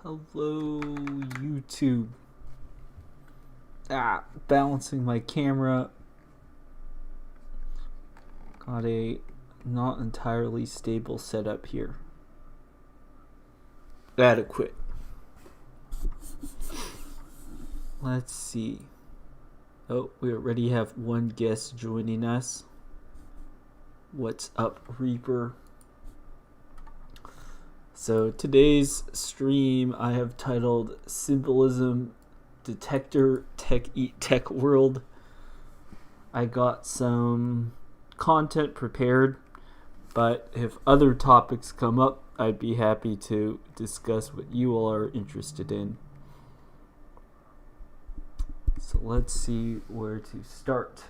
Hello, YouTube. Balancing my camera. Got a not entirely stable setup here. Adequate. Let's see. Oh, we already have one guest joining us. What's up, Reaper? So today's stream I have titled Symbolism, Detector, Tech World. I got some content prepared, but if other topics come up, I'd be happy to discuss what you all are interested in. So let's see where to start.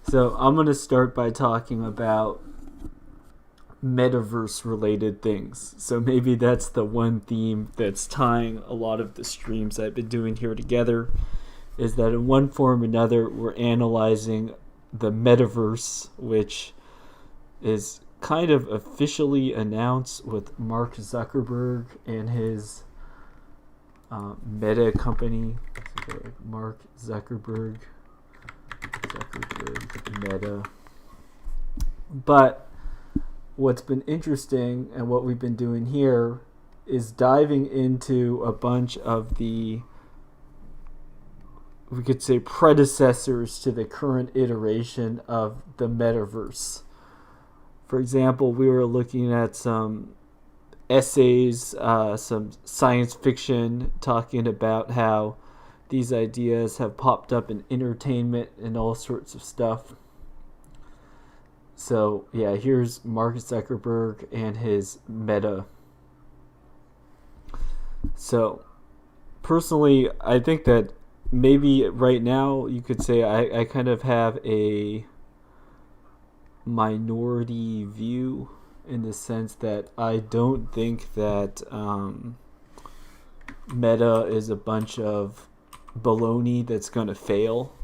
So I'm going to start by talking about metaverse related things. So maybe that's the one theme that's tying a lot of the streams I've been doing here together, is that in one form or another we're analyzing the metaverse, which is kind of officially announced with Mark Zuckerberg and his Meta company. Mark Zuckerberg Meta. But what's been interesting and what we've been doing here is diving into a bunch of the, we could say, predecessors to the current iteration of the metaverse. For example, we were looking at some essays, some science fiction, talking about how these ideas have popped up in entertainment and all sorts of stuff. So yeah, here's Mark Zuckerberg and his Meta. So personally, I think that maybe right now you could say I kind of have a minority view, in the sense that I don't think that Meta is a bunch of baloney that's going to fail.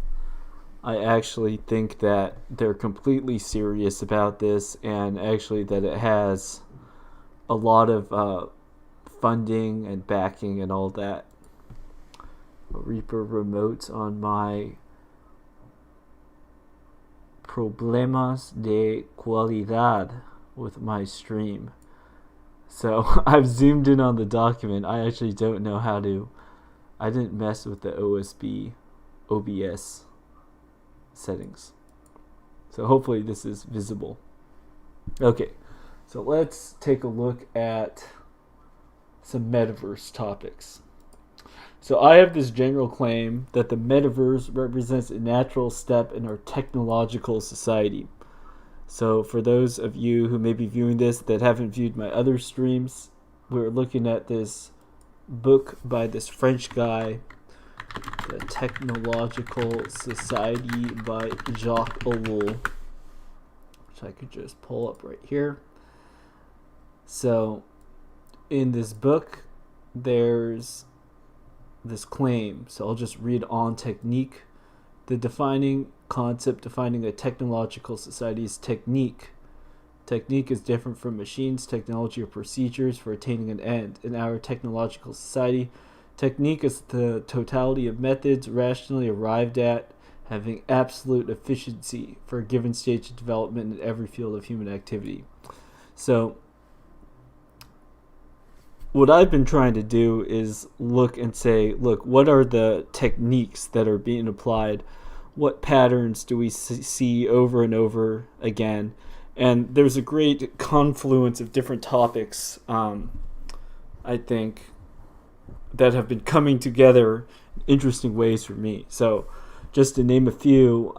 I actually think that they're completely serious about this, and actually that it has a lot of funding and backing and all that. Reaper remotes on my problemas de cualidad with my stream. So I've zoomed in on the document. I actually don't know how to. I didn't mess with the OBS settings. So hopefully this is visible. Okay, so let's take a look at some metaverse topics. So I have this general claim that the metaverse represents a natural step in our technological society. So for those of you who may be viewing this that haven't viewed my other streams, we're looking at this book by this French guy, The Technological Society by Jacques Ellul, which I could just pull up right here. So in this book, there's this claim. So I'll just read on technique. The defining concept defining a technological society is technique. Technique is different from machines, technology, or procedures for attaining an end. In our technological society, technique is the totality of methods rationally arrived at, having absolute efficiency for a given stage of development in every field of human activity. So what I've been trying to do is look and say, look, what are the techniques that are being applied? What patterns do we see over and over again? And there's a great confluence of different topics, I think, that have been coming together in interesting ways for me. So just to name a few,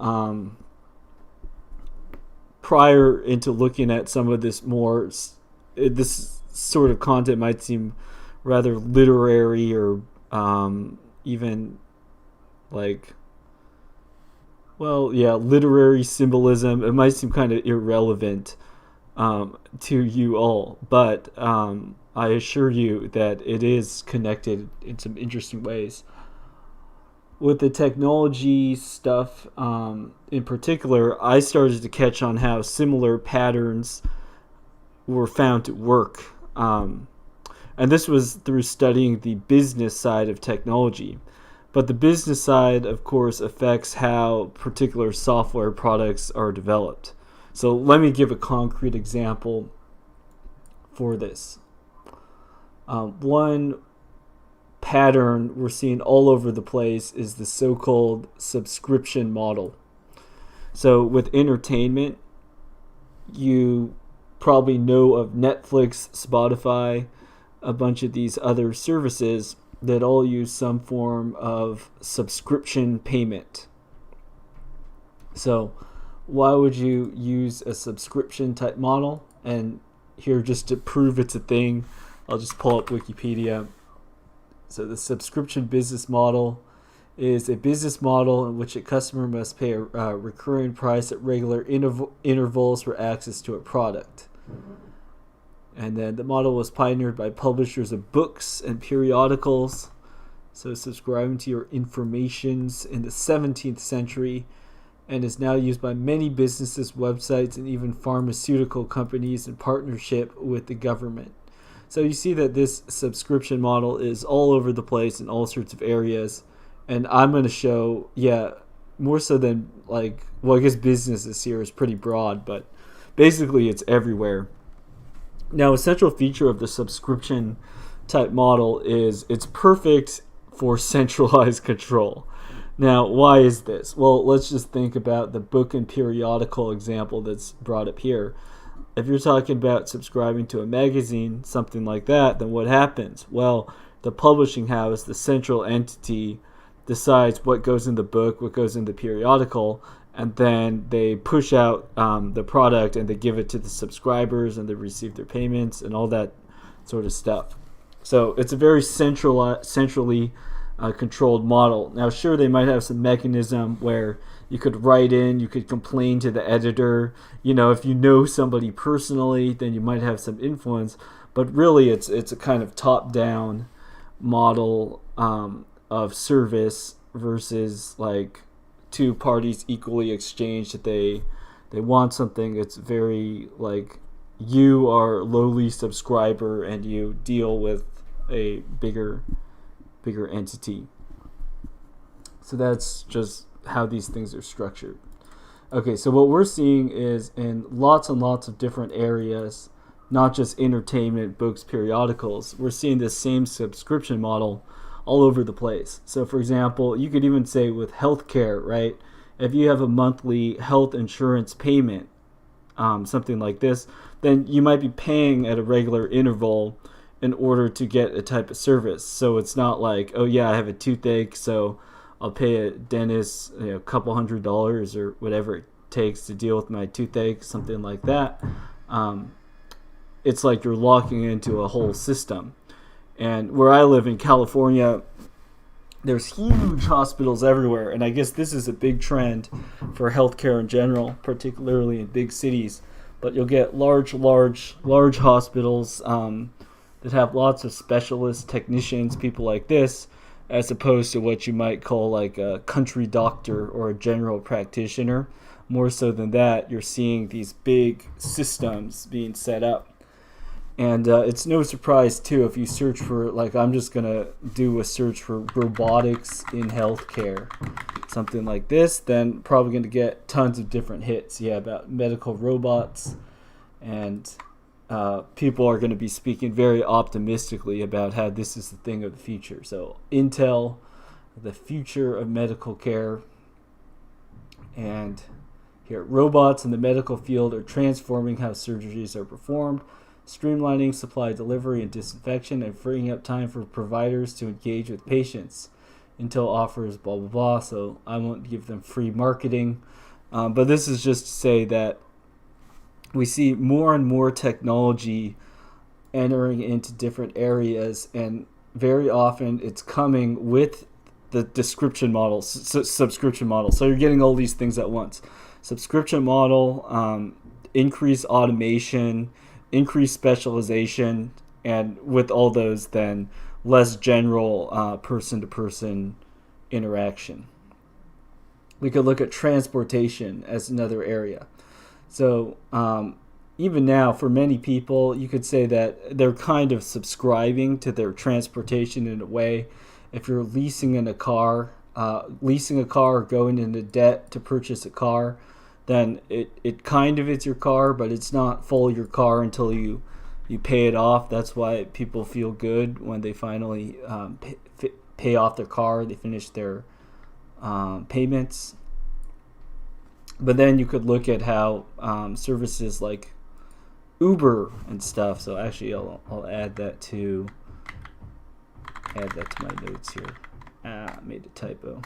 prior into looking at some of this more, this sort of content might seem rather literary or even like, well, yeah, literary symbolism. It might seem kind of irrelevant to you all, but I assure you that it is connected in some interesting ways. with the technology stuff in particular, I started to catch on how similar patterns were found to work. And this was through studying the business side of technology. But the business side, of course, affects how particular software products are developed. So let me give a concrete example for this. One pattern we're seeing all over the place is the so-called subscription model. So with entertainment, you probably know of Netflix, Spotify, a bunch of these other services that all use some form of subscription payment. So why would you use a subscription type model? And here, just to prove it's a thing, I'll just pull up Wikipedia. So the subscription business model is a business model in which a customer must pay a recurring price at regular intervals for access to a product. And then the model was pioneered by publishers of books and periodicals. So subscribing to your informations in the 17th century, and is now used by many businesses, websites, and even pharmaceutical companies in partnership with the government. So you see that this subscription model is all over the place in all sorts of areas. And I'm going to show, more so than I guess businesses here is pretty broad, but basically it's everywhere. Now, a central feature of the subscription type model is it's perfect for centralized control. Now, why is this? Well, let's just think about the book and periodical example that's brought up here. If you're talking about subscribing to a magazine, something like that, then what happens? Well, the publishing house, the central entity, decides what goes in the book, what goes in the periodical, and then they push out the product and they give it to the subscribers and they receive their payments and all that sort of stuff. So it's a very centrally controlled model. Now, sure, they might have some mechanism where you could write in, you could complain to the editor. If you know somebody personally, then you might have some influence. But really, it's a kind of top-down model of service versus two parties equally exchange that they want something. It's very you are lowly subscriber and you deal with a bigger entity. So that's just how these things are structured. Okay, so what we're seeing is in lots and lots of different areas, not just entertainment, books, periodicals, we're seeing this same subscription model all over the place. So for example, you could even say with healthcare, right? If you have a monthly health insurance payment, something like this, then you might be paying at a regular interval in order to get a type of service. So it's not like, oh yeah, I have a toothache, so I'll pay a dentist a couple $100 or whatever it takes to deal with my toothache, something like that. It's like you're locking into a whole system. And where I live in California, there's huge hospitals everywhere. And I guess this is a big trend for healthcare in general, particularly in big cities. But you'll get large hospitals that have lots of specialists, technicians, people like this, as opposed to what you might call a country doctor or a general practitioner. More so than that, you're seeing these big systems being set up. And it's no surprise, too, if you search for, I'm just going to do a search for robotics in healthcare, something like this, then probably going to get tons of different hits. About medical robots, and people are going to be speaking very optimistically about how this is the thing of the future. So Intel, the future of medical care. And here, robots in the medical field are transforming how surgeries are performed, streamlining supply delivery and disinfection, and freeing up time for providers to engage with patients. Intel offers blah, blah, blah, so I won't give them free marketing. But this is just to say that we see more and more technology entering into different areas, and very often it's coming with the subscription model. So you're getting all these things at once. Subscription model, increased automation, increased specialization, and with all those, then less general person-to-person interaction. We could look at transportation as another area. So even now, for many people, you could say that they're kind of subscribing to their transportation in a way. If you're leasing a car or going into debt to purchase a car, then it kind of is your car, but it's not fully your car until you pay it off. That's why people feel good when they finally pay off their car, they finish their payments. But then you could look at how services like Uber and stuff. So actually, I'll add that to my notes here. I made a typo.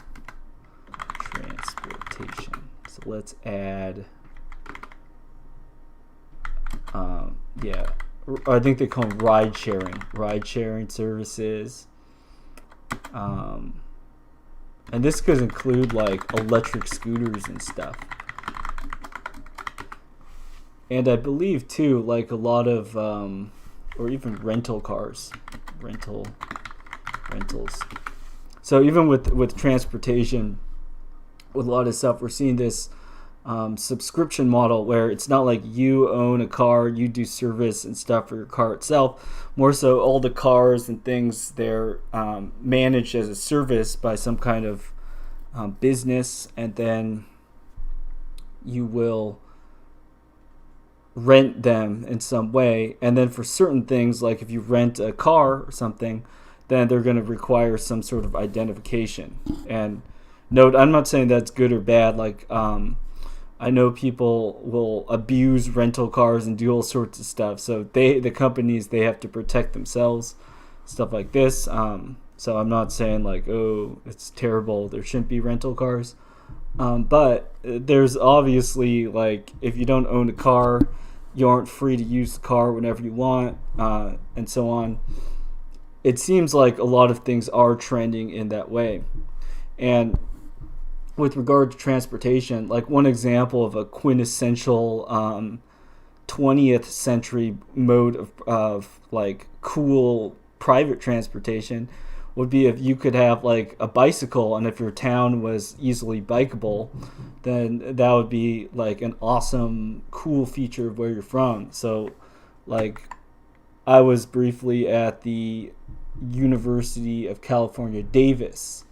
Transportation. So let's add. I think they call them ride sharing services. And this could include like electric scooters and stuff. And I believe too, like a lot of, or even rental cars, rentals. So even with transportation, with a lot of stuff, we're seeing this subscription model where it's not like you own a car, you do service and stuff for your car itself. More so, all the cars and things, they're managed as a service by some kind of business, and then you will rent them in some way. And then for certain things, like if you rent a car or something, then they're going to require some sort of identification. And note, I'm not saying that's good or bad. Like I know people will abuse rental cars and do all sorts of stuff. So the companies, they have to protect themselves, stuff like this. So I'm not saying like, oh, it's terrible, there shouldn't be rental cars. But there's obviously, like, if you don't own a car, you aren't free to use the car whenever you want, and so on. It seems like a lot of things are trending in that way. And with regard to transportation, like one example of a quintessential 20th century mode of like cool private transportation would be if you could have like a bicycle, and if your town was easily bikeable, then that would be like an awesome, cool feature of where you're from. So like I was briefly at the University of California, Davis.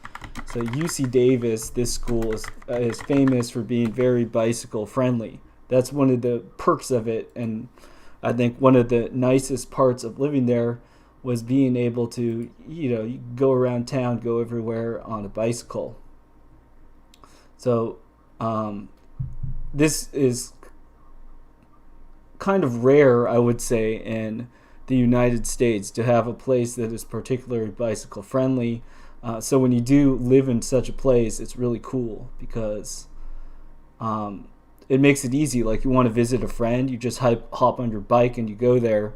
So UC Davis, this school is famous for being very bicycle friendly. That's one of the perks of it, and I think one of the nicest parts of living there was being able to, you go around town, go everywhere on a bicycle. So this is kind of rare, I would say, in the United States to have a place that is particularly bicycle friendly. So when you do live in such a place, it's really cool because it makes it easy. Like you want to visit a friend, you just hop on your bike and you go there,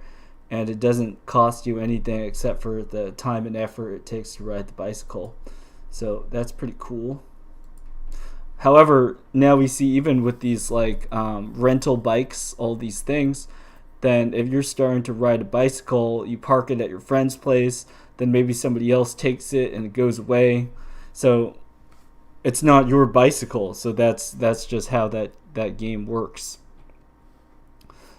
and it doesn't cost you anything except for the time and effort it takes to ride the bicycle. So that's pretty cool. However, now we see, even with these like rental bikes, all these things, then if you're starting to ride a bicycle, you park it at your friend's place, then maybe somebody else takes it and it goes away. So it's not your bicycle. So that's just how that game works.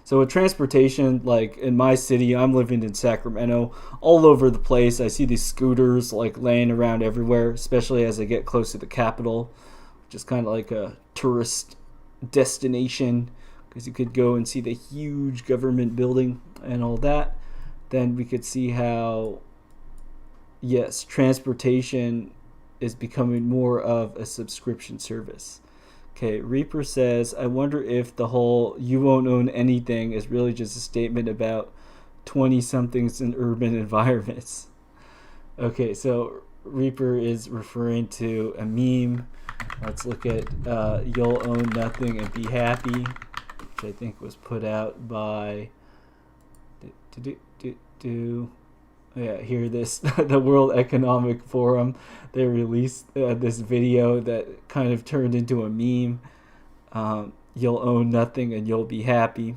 So with transportation, like in my city, I'm living in Sacramento, all over the place. I see these scooters like laying around everywhere, especially as I get close to the Capitol, which is kind of like a tourist destination because you could go and see the huge government building and all that. Then we could see how, yes, transportation is becoming more of a subscription service. Okay, Reaper says, I wonder if the whole "you won't own anything" is really just a statement about 20-somethings in urban environments. Okay, so Reaper is referring to a meme. Let's look at "You'll Own Nothing and Be Happy," which I think was put out by... here this the World Economic Forum. They released this video that kind of turned into a meme. You'll own nothing and you'll be happy.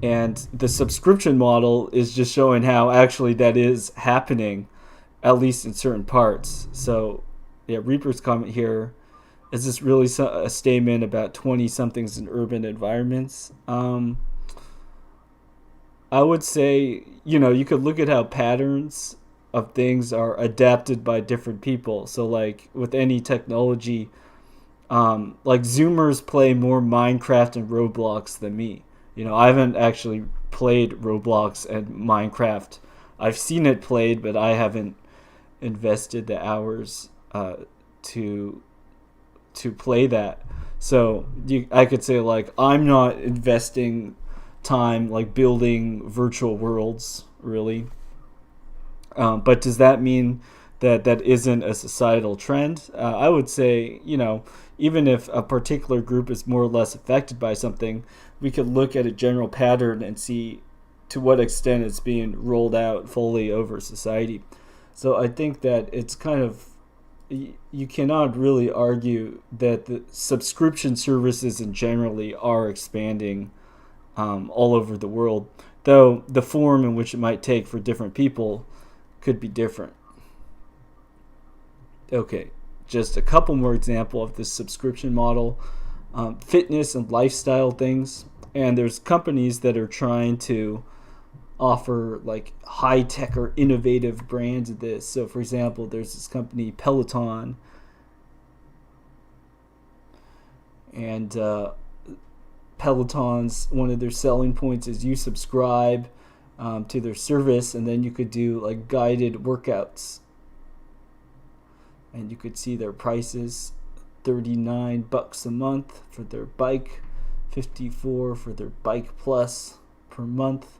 And the subscription model is just showing how actually that is happening. at least in certain parts. So, yeah, Reaper's comment here is this really a statement about 20 somethings in urban environments? I would say, you could look at how patterns of things are adapted by different people. So, like with any technology, like Zoomers play more Minecraft and Roblox than me. I haven't actually played Roblox and Minecraft. I've seen it played, but I haven't invested the hours to play that. So I could say like I'm not investing time like building virtual worlds really. But does that mean that that isn't a societal trend? I would say, even if a particular group is more or less affected by something, we could look at a general pattern and see to what extent it's being rolled out fully over society. So I think that it's kind of, you cannot really argue that the subscription services in generally are expanding all over the world, though the form in which it might take for different people could be different. Okay, just a couple more examples of this subscription model. Fitness and lifestyle things, and there's companies that are trying to offer like high tech or innovative brands of this. So, for example, there's this company Peloton, and Peloton's one of their selling points is you subscribe to their service, and then you could do like guided workouts, and you could see their prices: $39 a month for their bike, $54 for their bike plus per month.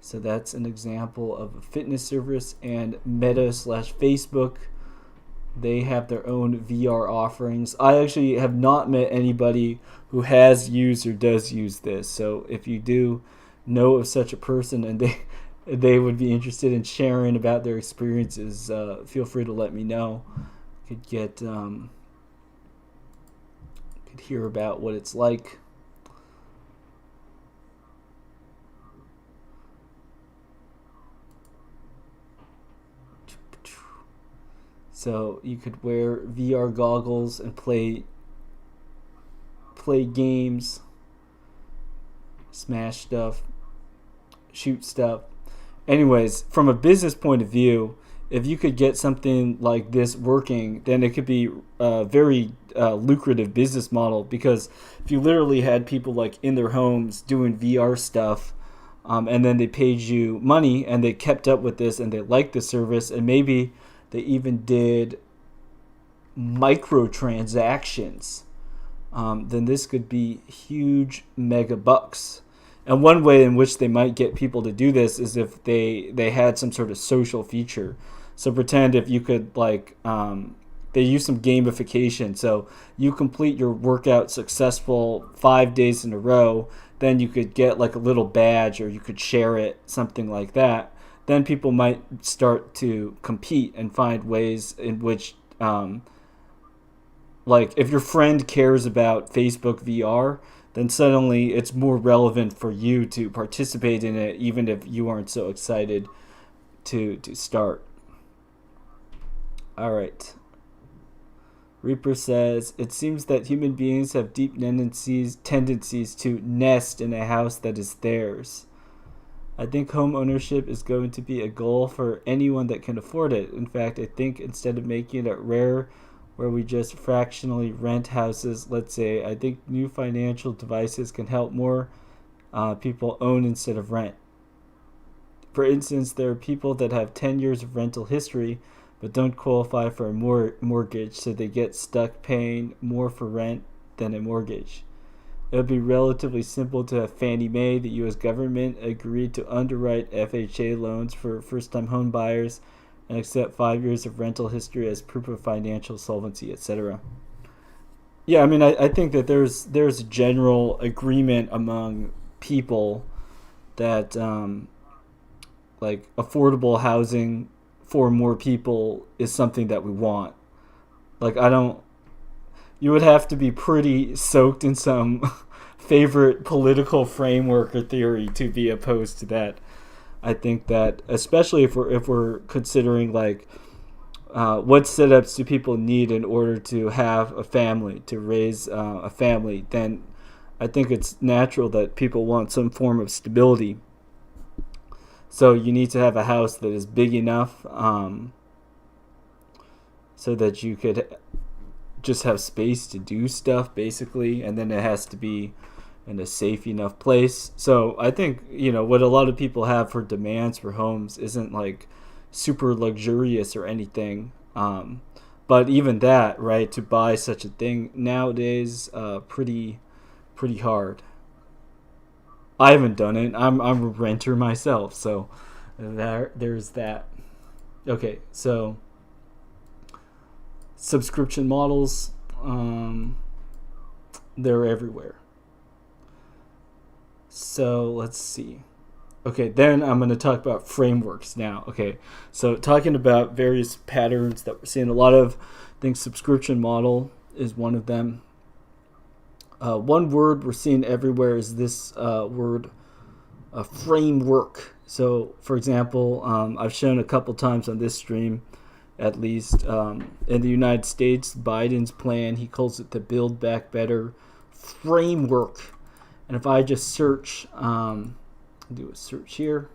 So that's an example of a fitness service. And Meta slash Facebook, they have their own VR offerings. I actually have not met anybody who has used or does use this. So if you do know of such a person and they would be interested in sharing about their experiences, feel free to let me know. Could hear about what it's like. So you could wear VR goggles and play games, smash stuff, shoot stuff. Anyways, from a business point of view, if you could get something like this working, then it could be a very lucrative business model, because if you literally had people like in their homes doing VR stuff, and then they paid you money and they kept up with this and they liked the service, and maybe they even did microtransactions, then this could be huge mega bucks. And one way in which they might get people to do this is if they had some sort of social feature. So pretend if you could they use some gamification. So you complete your workout successful 5 days in a row, then you could get like a little badge, or you could share it, something like that. Then people might start to compete and find ways in which, like if your friend cares about Facebook VR, then suddenly it's more relevant for you to participate in it, even if you aren't so excited to start. All right. Reaper says, it seems that human beings have deep tendencies to nest in a house that is theirs. I think home ownership is going to be a goal for anyone that can afford it. In fact, I think instead of making it rare where we just fractionally rent houses, let's say, I think new financial devices can help more people own instead of rent. For instance, there are people that have 10 years of rental history but don't qualify for a mortgage, so they get stuck paying more for rent than a mortgage. It would be relatively simple to have Fannie Mae, the U.S. government, agree to underwrite FHA loans for first-time home buyers and accept 5 years of rental history as proof of financial solvency, etc. Yeah, I mean, I think that there's a general agreement among people that like affordable housing for more people is something that we want. Like, you would have to be pretty soaked in some favorite political framework or theory to be opposed to that. I think that especially if we're considering like what setups do people need in order to have a family, to raise a family, then I think it's natural that people want some form of stability. So you need to have a house that is big enough so that you could just have space to do stuff, basically, and then it has to be in a safe enough place. So I think, what a lot of people have for demands for homes isn't like super luxurious or anything. But even that, right, to buy such a thing nowadays, pretty hard. I haven't done it. I'm a renter myself, so there's that. Okay, so subscription models, they're everywhere. So let's see. Okay, then I'm going to talk about frameworks now. Okay, so talking about various patterns that we're seeing a lot of, I think subscription model is one of them. One word we're seeing everywhere is this word, framework. So, for example, I've shown a couple times on this stream, at least, in the United States, Biden's plan, he calls it the Build Back Better framework. And if I just search, do a search here,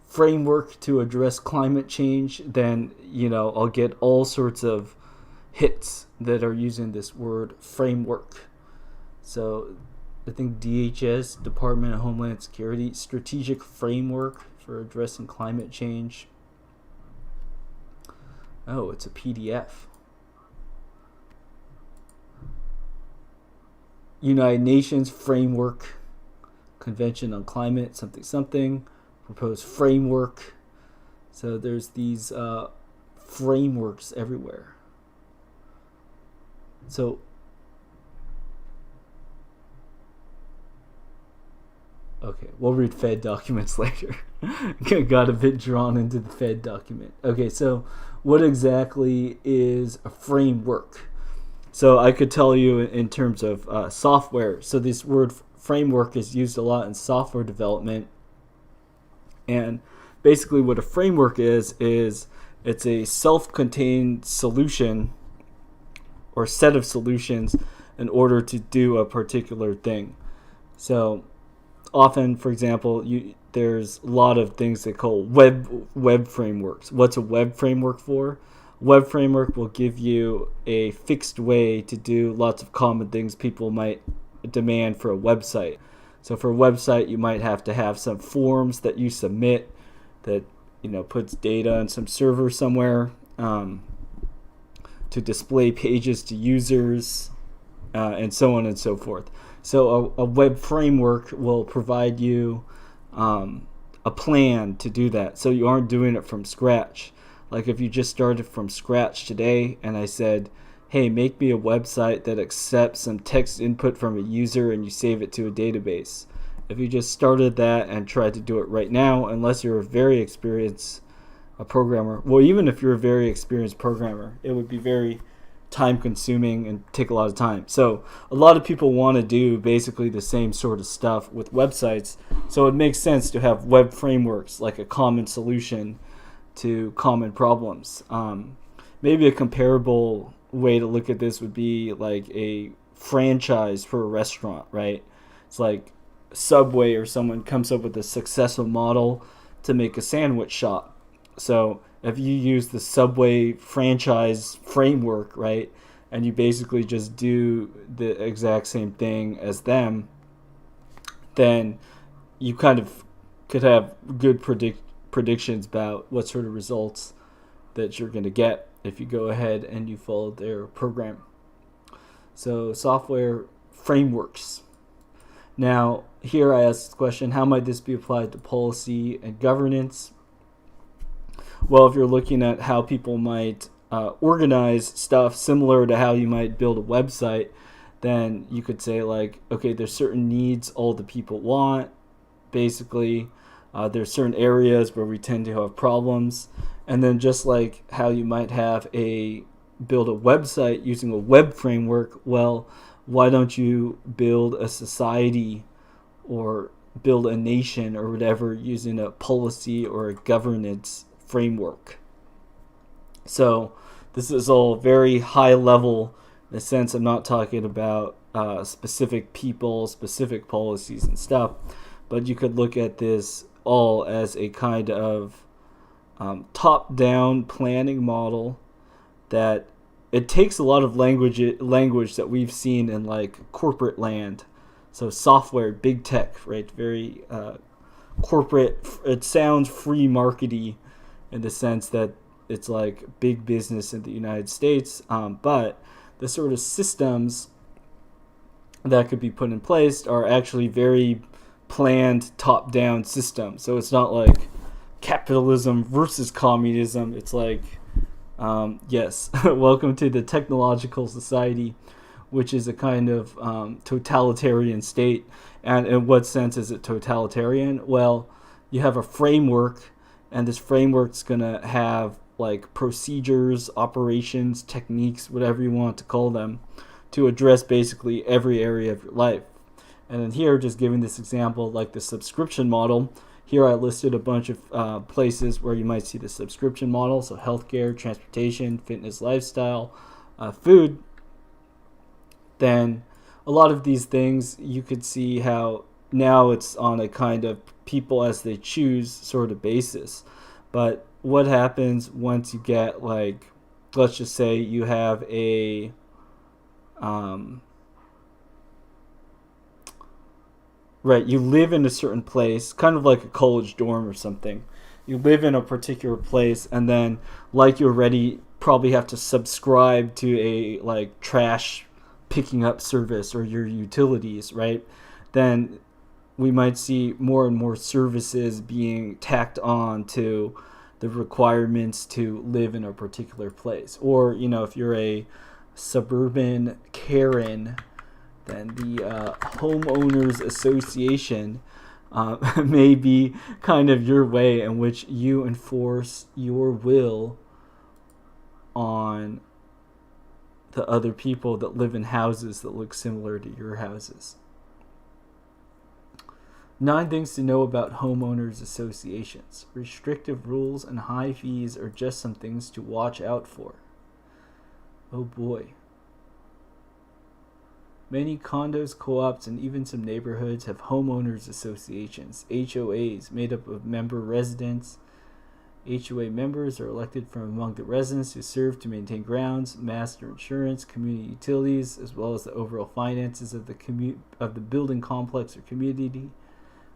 framework to address climate change, then, I'll get all sorts of hits that are using this word framework. So I think DHS, Department of Homeland Security, strategic framework for addressing climate change. Oh, it's a PDF. United Nations framework, Convention on Climate, something, proposed framework. So there's these frameworks everywhere. So okay, we'll read Fed documents later. Got a bit drawn into the Fed document. Okay, so what exactly is a framework? So I could tell you in terms of software. So this word framework is used a lot in software development. And basically what a framework is it's a self-contained solution or set of solutions in order to do a particular thing. So often, for example, there's a lot of things they call web frameworks. What's a web framework for? Web framework will give you a fixed way to do lots of common things people might demand for a website. So for a website, you might have to have some forms that you submit that puts data on some server somewhere to display pages to users, and so on and so forth. So a web framework will provide you a plan to do that. So you aren't doing it from scratch. Like if you just started from scratch today and I said, hey, make me a website that accepts some text input from a user and you save it to a database. If you just started that and tried to do it right now, unless you're a very experienced programmer, well, even if you're a very experienced programmer, it would be very time consuming and take a lot of time. So a lot of people want to do basically the same sort of stuff with websites. So it makes sense to have web frameworks, like a common solution to common problems. Maybe a comparable way to look at this would be like a franchise for a restaurant, right? It's like Subway or someone comes up with a successful model to make a sandwich shop. So if you use the Subway franchise framework, right, and you basically just do the exact same thing as them, then you kind of could have good predictions about what sort of results that you're going to get if you go ahead and you follow their program. So software frameworks. Now, here I ask the question, how might this be applied to policy and governance? Well, if you're looking at how people might organize stuff similar to how you might build a website, then you could say like, okay, there's certain needs all the people want, basically. There's certain areas where we tend to have problems. And then just like how you might have build a website using a web framework, well, why don't you build a society or build a nation or whatever using a policy or a governance framework. So this is all very high level in the sense I'm not talking about specific people, specific policies and stuff, but you could look at this all as a kind of top-down planning model that it takes a lot of language that we've seen in like corporate land. So software, big tech, right? Very corporate. It sounds free markety in the sense that it's like big business in the United States, but the sort of systems that could be put in place are actually very planned top-down systems. So it's not like capitalism versus communism. It's like, yes, welcome to the technological society, which is a kind of totalitarian state. And in what sense is it totalitarian? Well, you have a framework, and this framework's going to have like procedures, operations, techniques, whatever you want to call them, to address basically every area of your life. And then here, just giving this example, like the subscription model, here I listed a bunch of places where you might see the subscription model. So healthcare, transportation, fitness, lifestyle, food. Then a lot of these things, you could see how now it's on a kind of people as they choose sort of basis. But what happens once you get, like, let's just say you have a right, you live in a certain place, kind of like a college dorm or something. You live in a particular place, and then, like, you already probably have to subscribe to a like trash picking up service or your utilities, right? Then we might see more and more services being tacked on to the requirements to live in a particular place. Or, you know, if you're a suburban Karen, then the homeowners association may be kind of your way in which you enforce your will on the other people that live in houses that look similar to your houses. 9 things to know about homeowners associations. Restrictive rules and high fees are just some things to watch out for. Oh boy. Many condos, co-ops, and even some neighborhoods have homeowners associations, HOAs, made up of member residents. HOA members are elected from among the residents who serve to maintain grounds, master insurance, community utilities, as well as the overall finances of the building complex or community.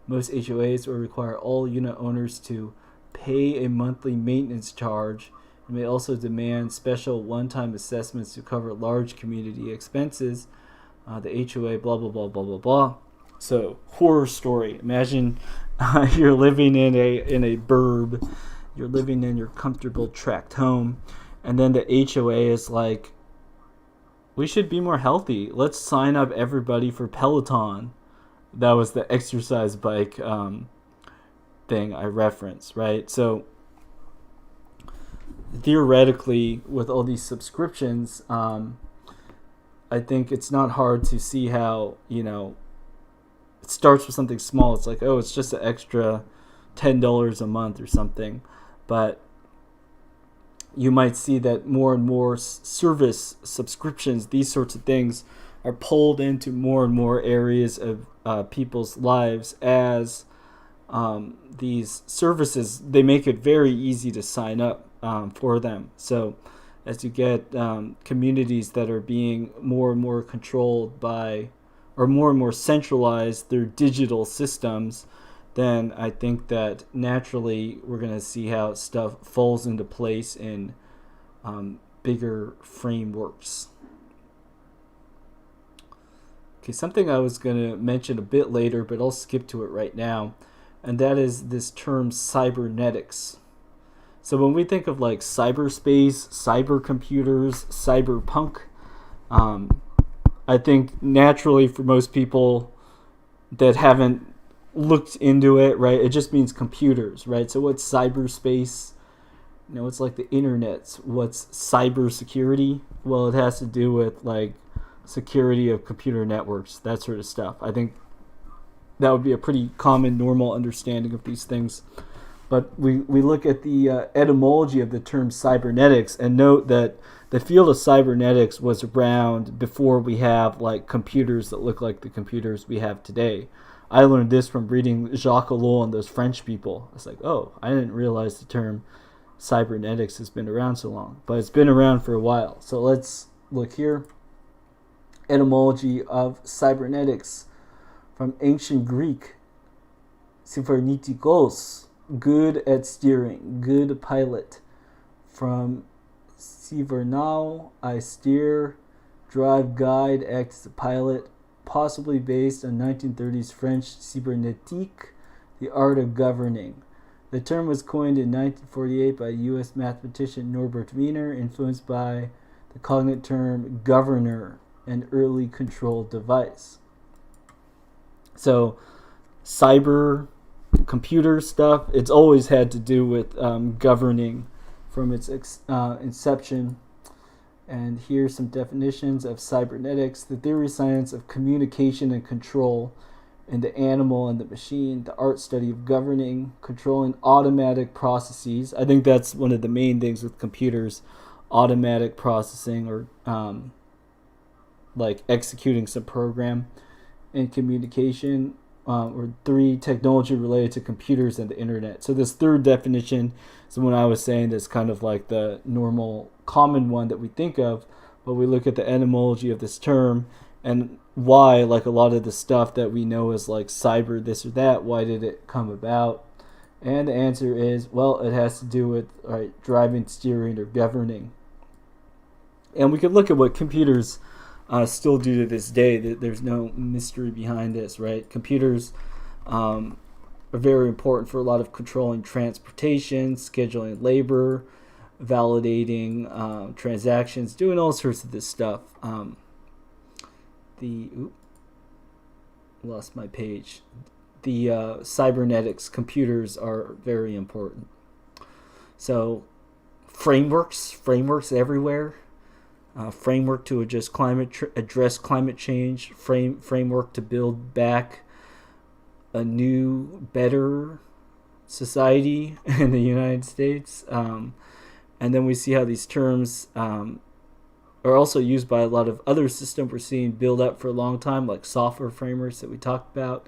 Most HOAs will require all unit owners to pay a monthly maintenance charge and may also demand special one-time assessments to cover large community expenses. The HOA, blah, blah, blah, blah, blah, blah. So, horror story. Imagine you're living in a burb. You're living in your comfortable tract home. And then the HOA is like, we should be more healthy. Let's sign up everybody for Peloton. That was the exercise bike thing I referenced, right? So, theoretically, with all these subscriptions, I think it's not hard to see how, you know, it starts with something small. It's like, oh, it's just an extra $10 a month or something. But you might see that more and more service subscriptions, these sorts of things, are pulled into more and more areas of people's lives as these services, they make it very easy to sign up for them. So as you get communities that are being more and more controlled by, or more and more centralized through digital systems, then I think that naturally we're going to see how stuff falls into place in bigger frameworks. Okay, something I was going to mention a bit later, but I'll skip to it right now, and that is this term cybernetics. So when we think of like cyberspace, cybercomputers, cyberpunk, I think naturally for most people that haven't looked into it, right, it just means computers, right? So what's cyberspace? You know, it's like the internet. What's cybersecurity? Well, it has to do with like security of computer networks, that sort of stuff. I think that would be a pretty common, normal understanding of these things. But we look at the etymology of the term cybernetics and note that the field of cybernetics was around before we have like computers that look like the computers we have today. I learned this from reading Jacques Ellul and those French people. It's like, oh, I didn't realize the term cybernetics has been around so long, but it's been around for a while. So let's look here. Etymology of cybernetics from ancient Greek. Cybernetikos, good at steering, good pilot. From Cybernau, I steer, drive, guide, act as a pilot, possibly based on 1930s French cybernétique, the art of governing. The term was coined in 1948 by U.S. mathematician Norbert Wiener, influenced by the cognate term governor, an early control device. So, cyber computer stuff, it's always had to do with governing from its inception. And here's some definitions of cybernetics: the theory science of communication and control in the animal and the machine, the art study of governing, controlling automatic processes. I think that's one of the main things with computers, automatic processing, or like executing some program, and communication, or 3, technology related to computers and the internet. So this third definition is the one I was saying that's kind of like the normal, common one that we think of, but we look at the etymology of this term and why, like a lot of the stuff that we know as like cyber this or that, why did it come about? And the answer is, well, it has to do with driving, steering, or governing. And we could look at what computers still do to this day. There's no mystery behind this, right? Computers are very important for a lot of controlling transportation, scheduling labor, validating transactions, doing all sorts of this stuff. Lost my page. The cybernetics computers are very important. So frameworks everywhere. Framework to address climate change. Framework to build back a new, better society in the United States. And then we see how these terms are also used by a lot of other systems we're seeing build up for a long time, like software frameworks that we talked about.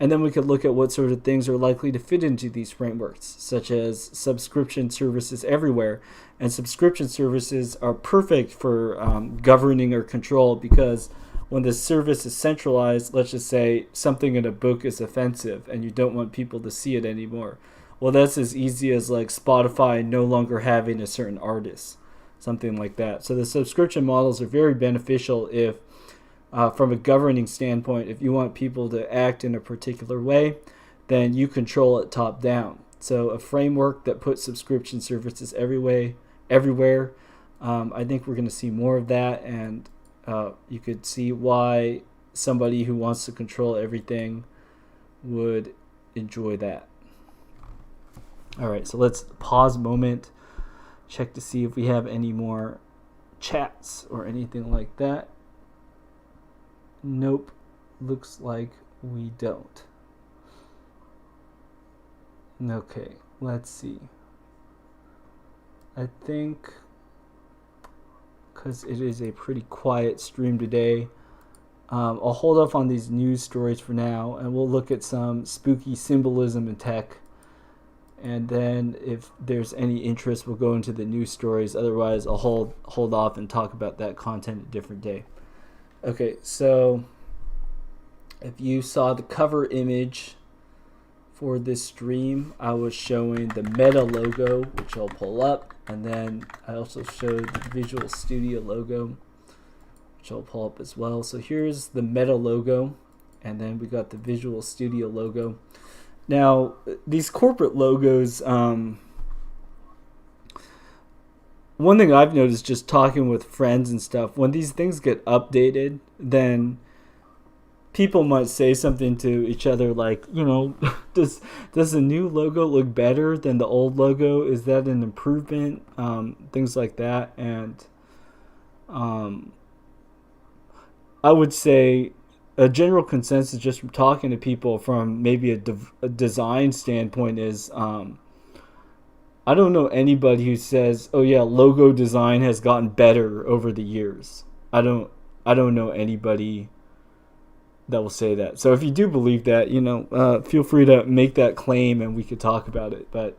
And then we could look at what sort of things are likely to fit into these frameworks, such as subscription services everywhere. And subscription services are perfect for governing or control, because when the service is centralized, let's just say something in a book is offensive and you don't want people to see it anymore. Well, that's as easy as like Spotify no longer having a certain artist, something like that. So the subscription models are very beneficial if, from a governing standpoint, if you want people to act in a particular way, then you control it top down. So a framework that puts subscription services everywhere. I think we're going to see more of that, and you could see why somebody who wants to control everything would enjoy that. All right, so let's pause a moment, check to see if we have any more chats or anything like that. Nope, looks like we don't. Okay, let's see. I think, because it is a pretty quiet stream today, I'll hold off on these news stories for now, and we'll look at some spooky symbolism in tech. And then if there's any interest, we'll go into the news stories. Otherwise, I'll hold off and talk about that content a different day. Okay, so if you saw the cover image for this stream, I was showing the Meta logo, which I'll pull up, and then I also showed the Visual Studio logo, which I'll pull up as well. So here's the Meta logo, and then we got the Visual Studio logo. Now, these corporate logos, one thing I've noticed just talking with friends and stuff, when these things get updated, then people might say something to each other like, does the new logo look better than the old logo? Is that an improvement? Things like that. And I would say a general consensus just from talking to people from maybe a design standpoint is I don't know anybody who says, "Oh yeah, logo design has gotten better over the years." I don't I don't know anybody that will say that. So if you do believe that, feel free to make that claim and we could talk about it. But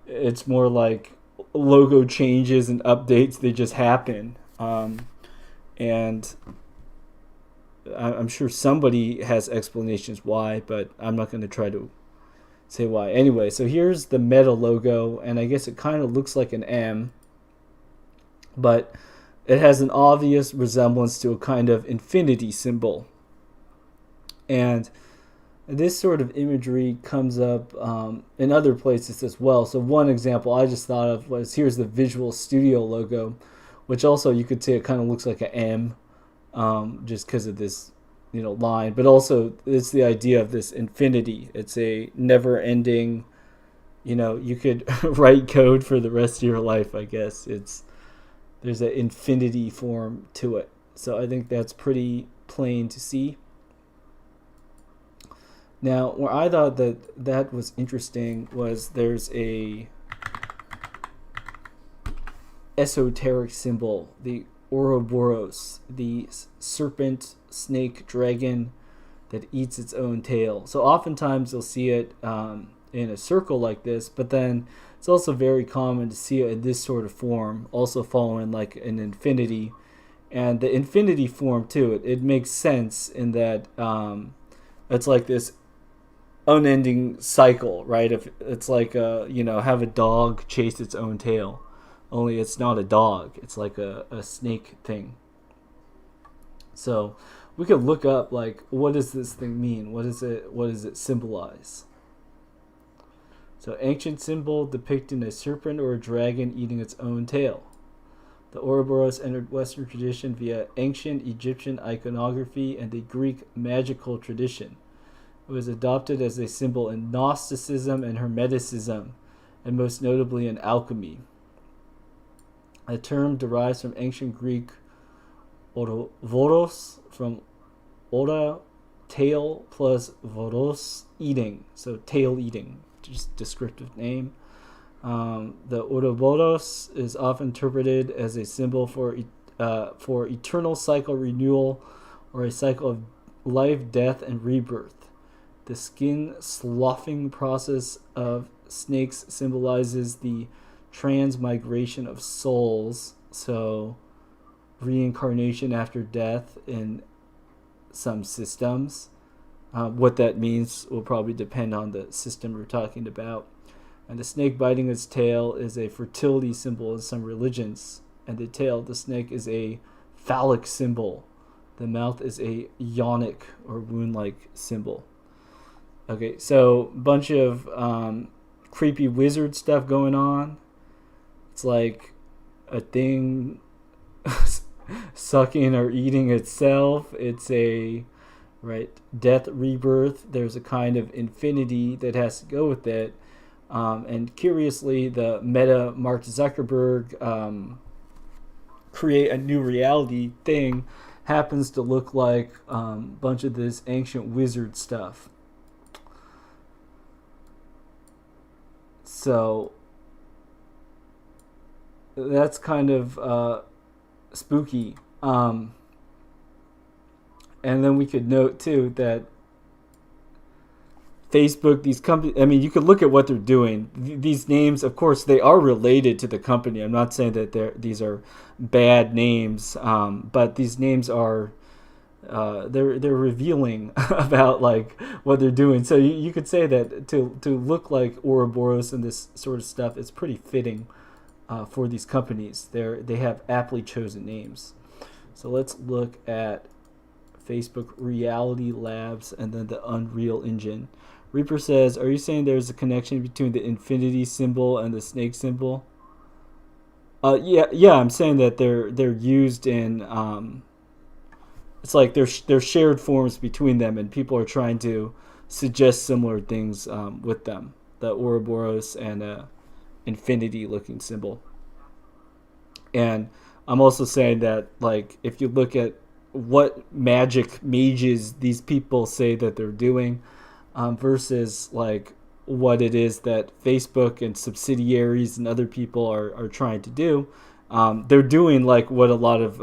it's more like logo changes and updates, they just happen. And I'm sure somebody has explanations why, but I'm not going to try to say why. Anyway, so here's the Meta logo, and I guess it kind of looks like an M, but it has an obvious resemblance to a kind of infinity symbol. And this sort of imagery comes up in other places as well. So one example I just thought of was, here's the Visual Studio logo, which also you could say it kind of looks like an M, just because of this line. But also it's the idea of this infinity. It's a never-ending, you could write code for the rest of your life, I guess. There's an infinity form to it. So I think that's pretty plain to see. Now, where I thought that was interesting was there's a esoteric symbol, the Ouroboros, the serpent, snake, dragon that eats its own tail. So oftentimes you'll see it in a circle like this, but then it's also very common to see it in this sort of form, also following like an infinity. And the infinity form too, it makes sense in that it's like this unending cycle, right? If it's like have a dog chase its own tail, only it's not a dog, it's like a snake thing. So we could look up like, what does this thing mean? What does it symbolize? So ancient symbol depicting a serpent or a dragon eating its own tail. The Ouroboros entered Western tradition via ancient Egyptian iconography and the Greek magical tradition. It was adopted as a symbol in Gnosticism and Hermeticism, and most notably in alchemy. The term derives from ancient Greek Ouroboros, from ora, tail, plus voros, eating, so tail eating, just descriptive name. The Ouroboros is often interpreted as a symbol for eternal cycle renewal, or a cycle of life, death, and rebirth. The skin sloughing process of snakes symbolizes the transmigration of souls, so reincarnation after death in some systems. What that means will probably depend on the system we're talking about. And the snake biting its tail is a fertility symbol in some religions. And the tail of the snake is a phallic symbol. The mouth is a yonic or wound-like symbol. Okay, so bunch of creepy wizard stuff going on. It's like a thing sucking or eating itself. It's a death, rebirth. There's a kind of infinity that has to go with it. And curiously, the Meta Mark Zuckerberg create a new reality thing happens to look like a bunch of this ancient wizard stuff. So that's kind of spooky. And then we could note too that Facebook, these companies, I mean, you could look at what they're doing. These names, of course, they are related to the company. I'm not saying that these are bad names, but these names are they're revealing about like what they're doing. So you could say that to look like Ouroboros and this sort of stuff, it's pretty fitting for these companies. They have aptly chosen names. So let's look at Facebook Reality Labs and then the Unreal Engine. Reaper says, are you saying there's a connection between the infinity symbol and the snake symbol? Yeah, I'm saying that they're used in it's like they're shared forms between them, and people are trying to suggest similar things with them. The Ouroboros and infinity looking symbol. And I'm also saying that like if you look at what magic mages these people say that they're doing, versus like what it is that Facebook and subsidiaries and other people are trying to do. They're doing like what a lot of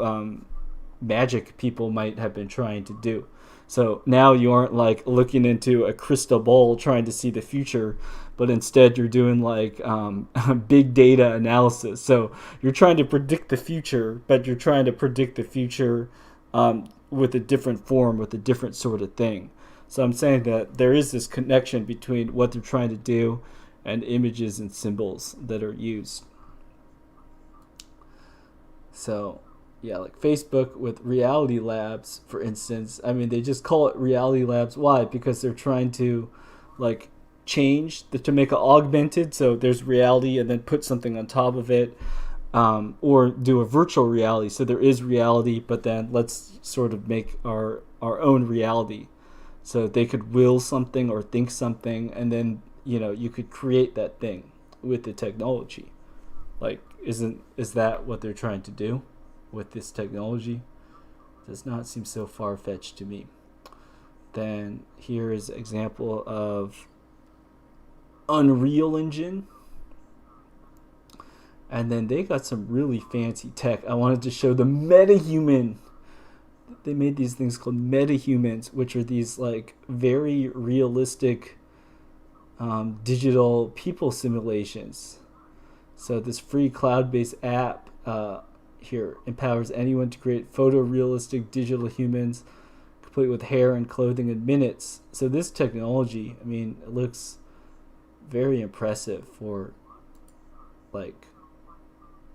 magic people might have been trying to do. So now you aren't like looking into a crystal ball trying to see the future, but instead you're doing like big data analysis. So you're trying to predict the future, but you're trying to predict the future with a different form, with a different sort of thing. So I'm saying that there is this connection between what they're trying to do and images and symbols that are used. So yeah, like Facebook with Reality Labs, for instance. I mean, they just call it Reality Labs. Why? Because they're trying to like change to make it augmented. So there's reality and then put something on top of it, or do a virtual reality. So there is reality, but then let's sort of make our own reality. So they could will something or think something, and then you could create that thing with the technology. Like, is that what they're trying to do with this technology? Does not seem so far-fetched to me. Then here is an example of Unreal Engine. And then they got some really fancy tech. I wanted to show the metahuman. They made these things called metahumans, which are these like very realistic digital people simulations. So this free cloud-based app here empowers anyone to create photorealistic digital humans, complete with hair and clothing in minutes. So this technology, I mean, it looks very impressive for like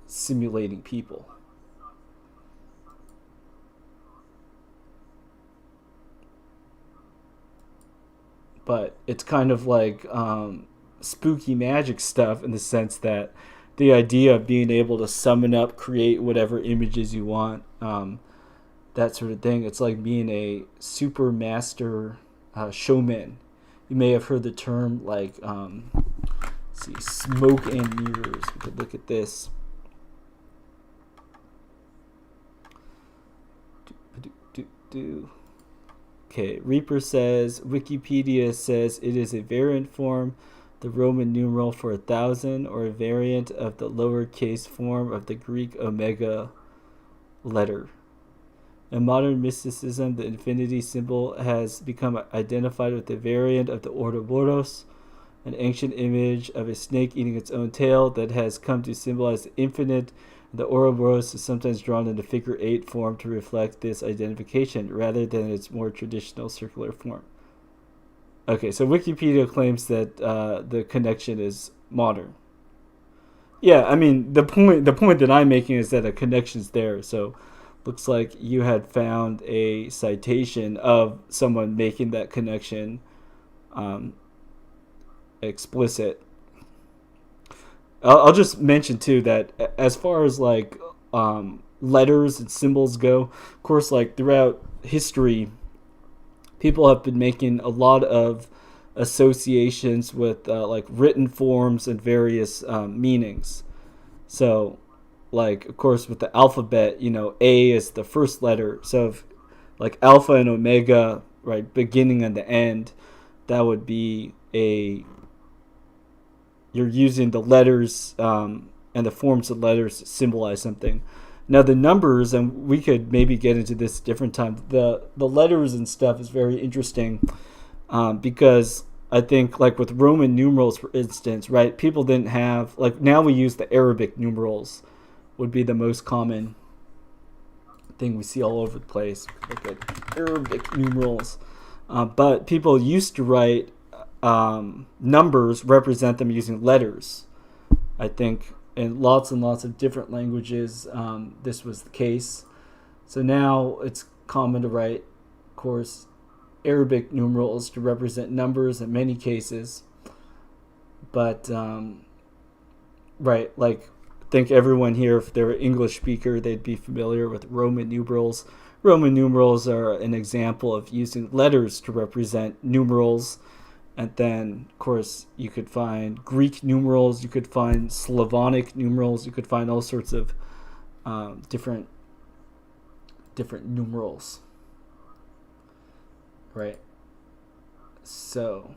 simulating people. But it's kind of like spooky magic stuff in the sense that the idea of being able to summon up, create whatever images you want, that sort of thing. It's like being a super master showman. You may have heard the term like, let's see, smoke and mirrors. We could look at this. Okay, Reaper says, Wikipedia says it is a variant form, the Roman numeral for 1,000, or a variant of the lowercase form of the Greek omega letter. In modern mysticism, the infinity symbol has become identified with a variant of the Ouroboros, an ancient image of a snake eating its own tail that has come to symbolize the infinite. The Ouroboros is sometimes drawn in a figure 8 form to reflect this identification, rather than its more traditional circular form. Okay, so Wikipedia claims that the connection is modern. Yeah, I mean, the point that I'm making is that a connection's there. So looks like you had found a citation of someone making that connection explicit. I'll just mention too that as far as like letters and symbols go, of course, like throughout history, people have been making a lot of associations with like written forms and various meanings. So, like of course, with the alphabet, A is the first letter. So, if, like alpha and omega, right, beginning and the end, that would be you're using the letters and the forms of letters to symbolize something. Now the numbers, and we could maybe get into this different time. The letters and stuff is very interesting because I think like with Roman numerals, for instance, right? People didn't have like now we use the Arabic numerals would be the most common thing we see all over the place. Look at Arabic numerals, but people used to write numbers, represent them using letters. I think in lots and lots of different languages this was the case. So now it's common to write, of course, Arabic numerals to represent numbers in many cases. But right, like I think everyone here, if they're an English speaker, they'd be familiar with Roman numerals. Roman numerals are an example of using letters to represent numerals. And then, of course, you could find Greek numerals, you could find Slavonic numerals, you could find all sorts of different different numerals, right? So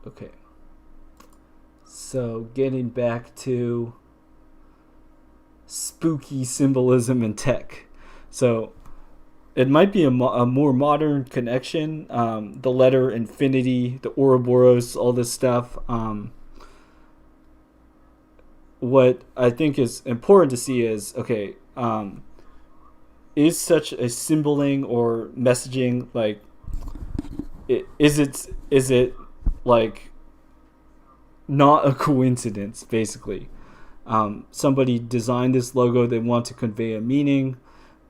okay, so getting back to spooky symbolism in tech. So it might be a more modern connection. The letter infinity, the Ouroboros, all this stuff. What I think is important to see is, okay, is such a symboling or messaging like, is it like not a coincidence, basically? Somebody designed this logo, they want to convey a meaning,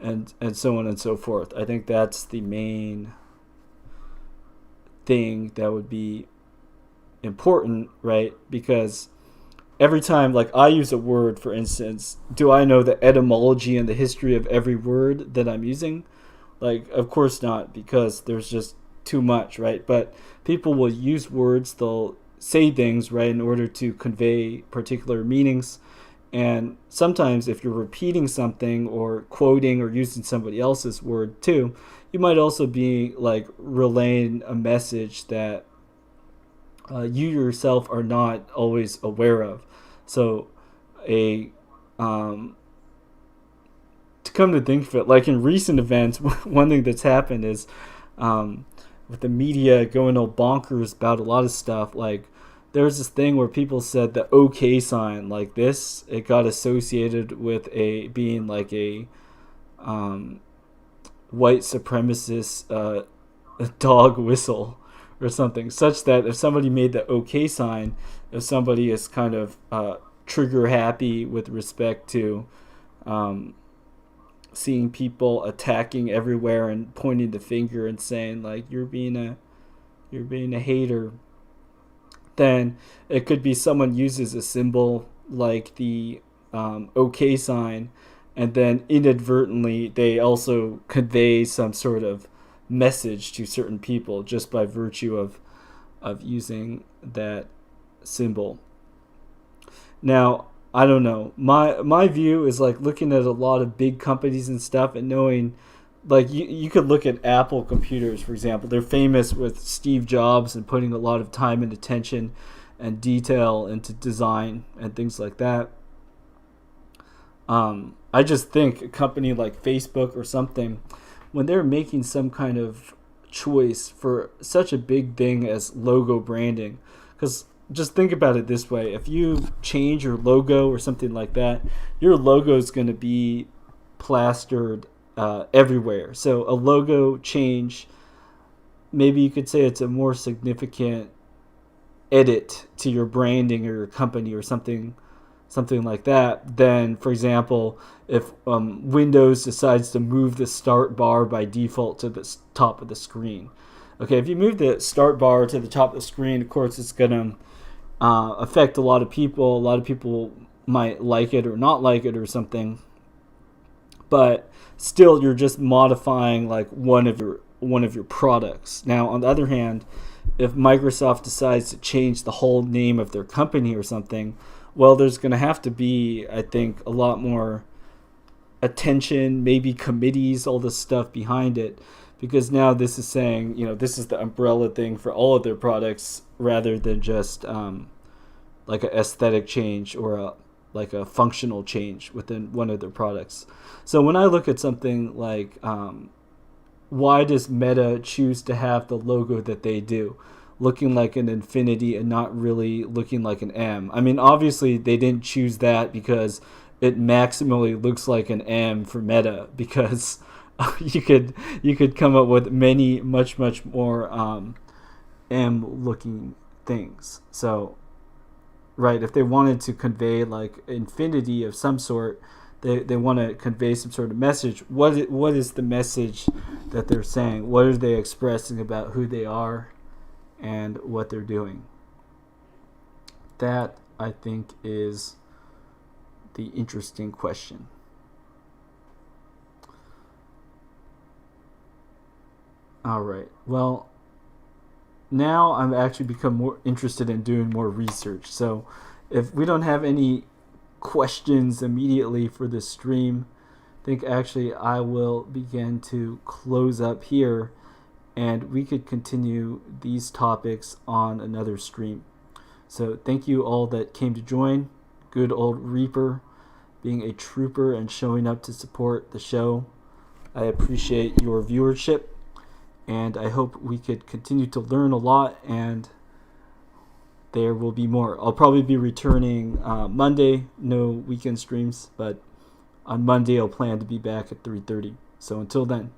and so on and so forth. I think that's the main thing that would be important, right? Because every time, like, I use a word, for instance, do I know the etymology and the history of every word that I'm using? Like, of course not, because there's just too much, right? But people will use words, they'll say things, right, in order to convey particular meanings. And sometimes if you're repeating something or quoting or using somebody else's word too, you might also be like relaying a message that you yourself are not always aware of. So a to come to think of it, like in recent events, one thing that's happened is with the media going all bonkers about a lot of stuff. Like, there was this thing where people said the OK sign, like this, it got associated with a being like a white supremacist a dog whistle or something, such that if somebody made the OK sign, if somebody is kind of trigger happy with respect to seeing people attacking everywhere and pointing the finger and saying like you're being a hater, then it could be someone uses a symbol like the OK sign, and then inadvertently they also convey some sort of message to certain people just by virtue of using that symbol. Now, I don't know. My view is like looking at a lot of big companies and stuff and knowing, like, you could look at Apple computers, for example. They're famous with Steve Jobs and putting a lot of time and attention and detail into design and things like that. I just think a company like Facebook or something, when they're making some kind of choice for such a big thing as logo branding, because just think about it this way: if you change your logo or something like that, your logo is going to be plastered everywhere. So a logo change, maybe you could say it's a more significant edit to your branding or your company or something like that, then, for example, if Windows decides to move the start bar by default to the top of the screen. Okay, if you move the start bar to the top of the screen, of course, it's going to affect a lot of people. A lot of people might like it or not like it or something. But still, you're just modifying like one of your products. Now, on the other hand, if Microsoft decides to change the whole name of their company or something, well, there's going to have to be, I think, a lot more attention, maybe committees, all this stuff behind it, because now this is saying, this is the umbrella thing for all of their products rather than just like an aesthetic change or like a functional change within one of their products. So when I look at something like why does Meta choose to have the logo that they do, looking like an infinity and not really looking like an M? I mean, obviously they didn't choose that because it maximally looks like an M for Meta, because you could come up with many much more M looking things. So, right, if they wanted to convey like infinity of some sort, they want to convey some sort of message. What is the message that they're saying? What are they expressing about who they are and what they're doing? That, I think, is the interesting question. All right. Well, now I've actually become more interested in doing more research. So if we don't have any questions immediately for this stream, I think actually I will begin to close up here, and we could continue these topics on another stream. So thank you all that came to join. Good old Reaper being a trooper and showing up to support the show. I appreciate your viewership, and I hope we could continue to learn a lot, and there will be more. I'll probably be returning Monday, no weekend streams, but on Monday I'll plan to be back at 3:30. So until then,